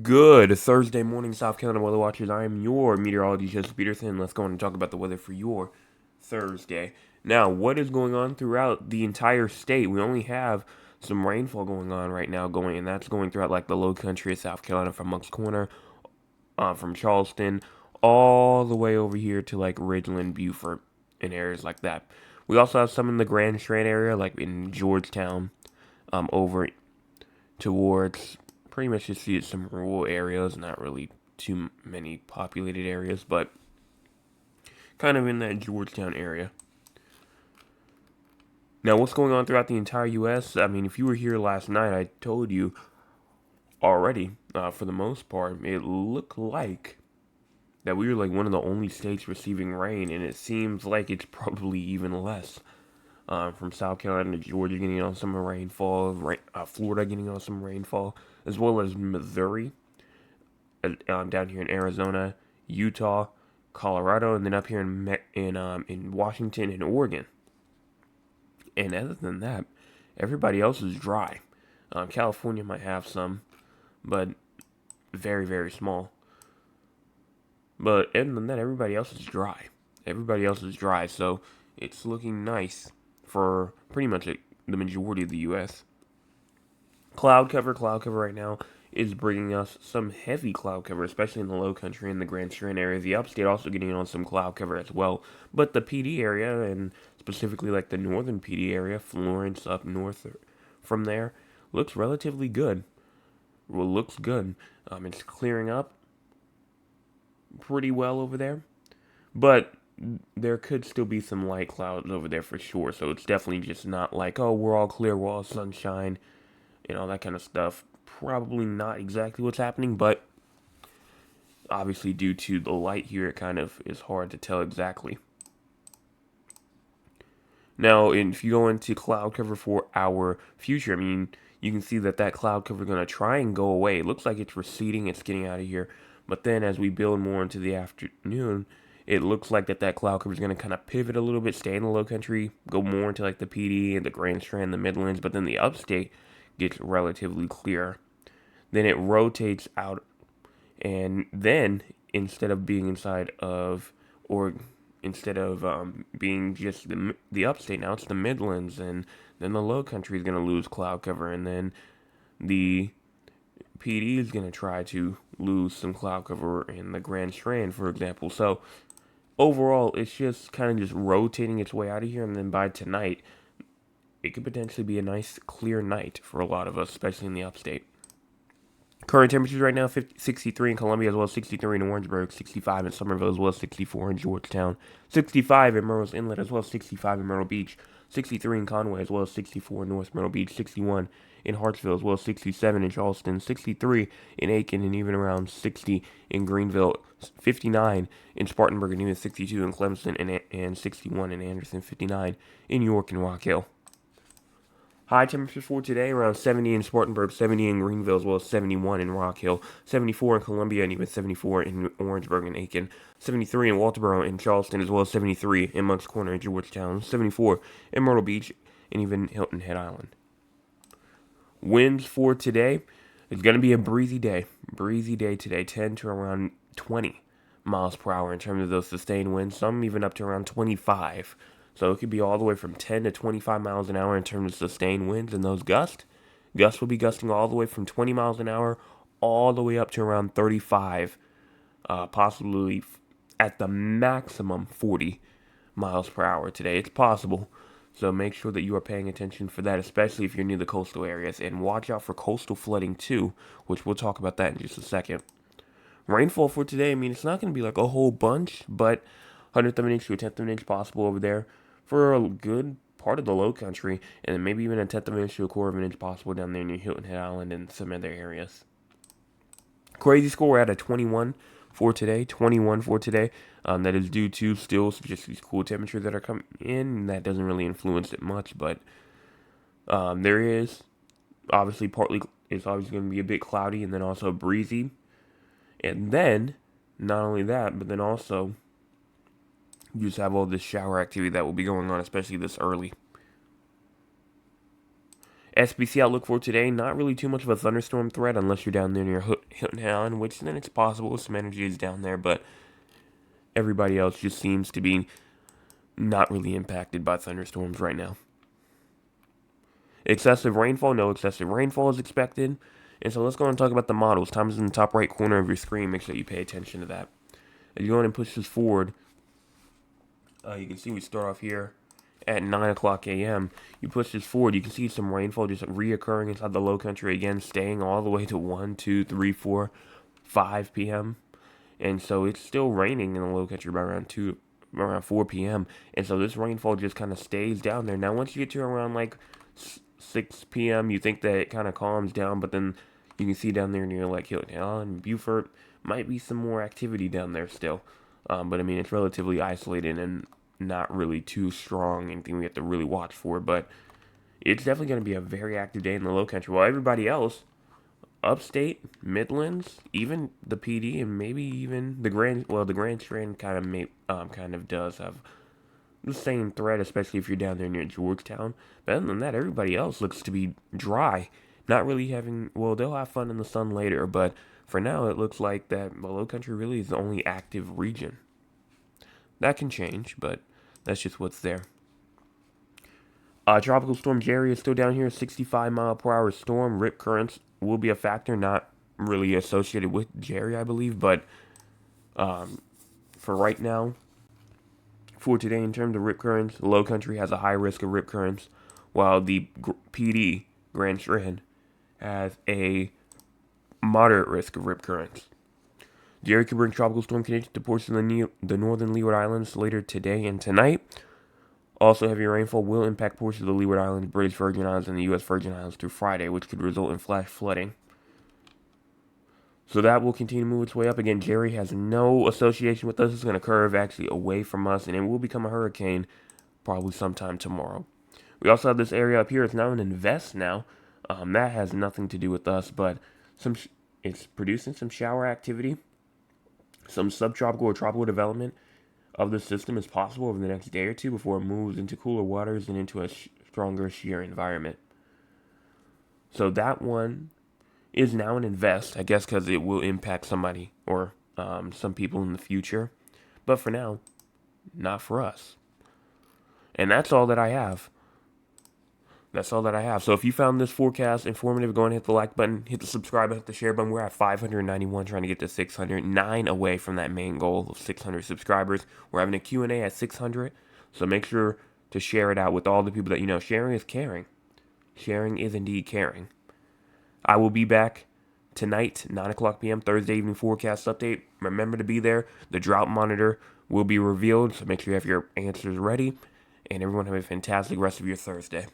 Good Thursday morning, South Carolina weather watchers. I am your meteorologist, Joseph Peterson. Let's go on and talk about the weather for your Thursday. Now, what is going on throughout the entire state? We only have some rainfall going on right now, and that's going throughout like the low country of South Carolina, from Moncks Corner, from Charleston, all the way over here to like Ridgeland, Beaufort, and areas like that. We also have some in the Grand Strand area, like in Georgetown, over towards pretty much just see some rural areas, not really too many populated areas, but kind of in that Georgetown area. Now, what's going on throughout the entire U.S.? I mean, if you were here last night, I told you already, for the most part, it looked like that we were like one of the only states receiving rain, and it seems like it's probably even less. From South Carolina to Georgia getting on some rainfall, Florida getting on some rainfall, as well as Missouri, down here in Arizona, Utah, Colorado, and then up here in Washington and Oregon. And other than that, everybody else is dry. California might have some, but very very small. But other than that, everybody else is dry. Everybody else is dry, so it's looking nice for pretty much the majority of the U.S. Cloud cover right now is bringing us some heavy cloud cover, especially in the low country and the Grand Strand area. The upstate also getting on some cloud cover as well. But the PD area, and specifically like the northern PD area, Florence up north from there, looks relatively good. Well, looks good. It's clearing up pretty well over there. But there could still be some light clouds over there for sure. So it's definitely just not like, oh, we're all clear, we're all sunshine, and all that kind of stuff. Probably not exactly what's happening, but obviously due to the light here, it kind of is hard to tell exactly. Now, if you go into cloud cover for our future, I mean, you can see that cloud cover is going to try and go away. It looks like it's receding, it's getting out of here. But then as we build more into the afternoon, it looks like that cloud cover is going to kind of pivot a little bit, stay in the low country, go more into like the PD and the Grand Strand, the Midlands, but then the upstate gets relatively clear. Then it rotates out, and then instead of being inside of, or instead of being just the upstate, now it's the Midlands, and then the low country is going to lose cloud cover, and then the PD is going to try to lose some cloud cover in the Grand Strand, for example. So overall, it's just kind of just rotating its way out of here, and then by tonight, it could potentially be a nice clear night for a lot of us, especially in the upstate. Current temperatures right now, 63 in Columbia, as well as 63 in Orangeburg, 65 in Somerville, as well as 64 in Georgetown, 65 in Murray's Inlet, as well as 65 in Myrtle Beach, 63 in Conway, as well as 64 in North Myrtle Beach, 61 in Hartsville, as well as 67 in Charleston, 63 in Aiken, and even around 60 in Greenville, 59 in Spartanburg, and even 62 in Clemson, and 61 in Anderson, 59 in York and Rock Hill. High temperatures for today around 70 in Spartanburg, 70 in Greenville, as well as 71 in Rock Hill, 74 in Columbia, and even 74 in Orangeburg and Aiken, 73 in Walterboro and Charleston, as well as 73 in Moncks Corner and Georgetown, 74 in Myrtle Beach, and even Hilton Head Island. Winds for today, it's going to be a breezy day. Breezy day today, 10 to around 20 miles per hour in terms of those sustained winds, some even up to around 25. So it could be all the way from 10 to 25 miles an hour in terms of sustained winds, and those gusts. Gusts will be gusting all the way from 20 miles an hour all the way up to around 35, possibly at the maximum 40 miles per hour today. It's possible. So make sure that you are paying attention for that, especially if you're near the coastal areas. And watch out for coastal flooding too, which we'll talk about that in just a second. Rainfall for today, I mean, it's not going to be like a whole bunch, but 100th of an inch to a 10th of an inch possible over there for a good part of the low country, and then maybe even a 10th of an inch to a quarter of an inch possible down there near Hilton Head Island and some other areas. Crazy score, we're at a 21 for today. 21 for today. That is due to still just these cool temperatures that are coming in. That doesn't really influence it much, but there is obviously partly, it's always going to be a bit cloudy and then also breezy. And then, not only that, but then also you just have all this shower activity that will be going on, especially this early. SBC outlook for today, not really too much of a thunderstorm threat unless you're down there near Hilton Head, which then it's possible some energy is down there, but everybody else just seems to be not really impacted by thunderstorms right now. Excessive rainfall, no excessive rainfall is expected. And so let's go and talk about the models. Time is in the top right corner of your screen. Make sure you pay attention to that. As you go in and push this forward, you can see we start off here at 9 o'clock a.m. You push this forward, you can see some rainfall just reoccurring inside the low country again, staying all the way to 1, 2, 3, 4, 5 p.m. And so it's still raining in the low country by around 4 p.m. And so this rainfall just kind of stays down there. Now, once you get to around like 6 p.m., you think that it kind of calms down, but then you can see down there near like Hilton Head and Beaufort, might be some more activity down there still. But I mean, it's relatively isolated and not really too strong, anything we have to really watch for. But it's definitely going to be a very active day in the low country. While everybody else, upstate, Midlands, even the PD, and maybe even the Grand Strand kind of does have the same threat, especially if you're down there near Georgetown. But other than that, everybody else looks to be dry. Not really having, well, they'll have fun in the sun later, but for now, it looks like that the low country really is the only active region. That can change, but that's just what's there. Tropical Storm Jerry is still down here, 65-mile-per-hour storm. Rip currents will be a factor, not really associated with Jerry, I believe, but for right now, for today, in terms of rip currents, the low country has a high risk of rip currents, while the PD, Grand Strand, has a moderate risk of rip currents. Jerry could bring tropical storm conditions to portions of the northern Leeward Islands later today and tonight. Also, heavy rainfall will impact portions of the Leeward Islands, British Virgin Islands, and the U.S. Virgin Islands through Friday, which could result in flash flooding. So that will continue to move its way up. Again, Jerry has no association with us. It's going to curve actually away from us, and it will become a hurricane probably sometime tomorrow. We also have this area up here. It's now an invest now. That has nothing to do with us, but it's producing some shower activity. Some subtropical or tropical development of the system is possible over the next day or two before it moves into cooler waters and into a stronger shear environment. So that one is now an invest, I guess, because it will impact somebody or some people in the future. But for now, not for us. And that's all that I have. So if you found this forecast informative, go and hit the like button, hit the subscribe button, hit the share button. We're at 591, trying to get to 600, 9 away from that main goal of 600 subscribers. We're having a Q&A at 600, so make sure to share it out with all the people that you know. Sharing is caring. Sharing is indeed caring. I will be back tonight, 9 o'clock p.m., Thursday evening forecast update. Remember to be there. The drought monitor will be revealed, so make sure you have your answers ready. And everyone have a fantastic rest of your Thursday.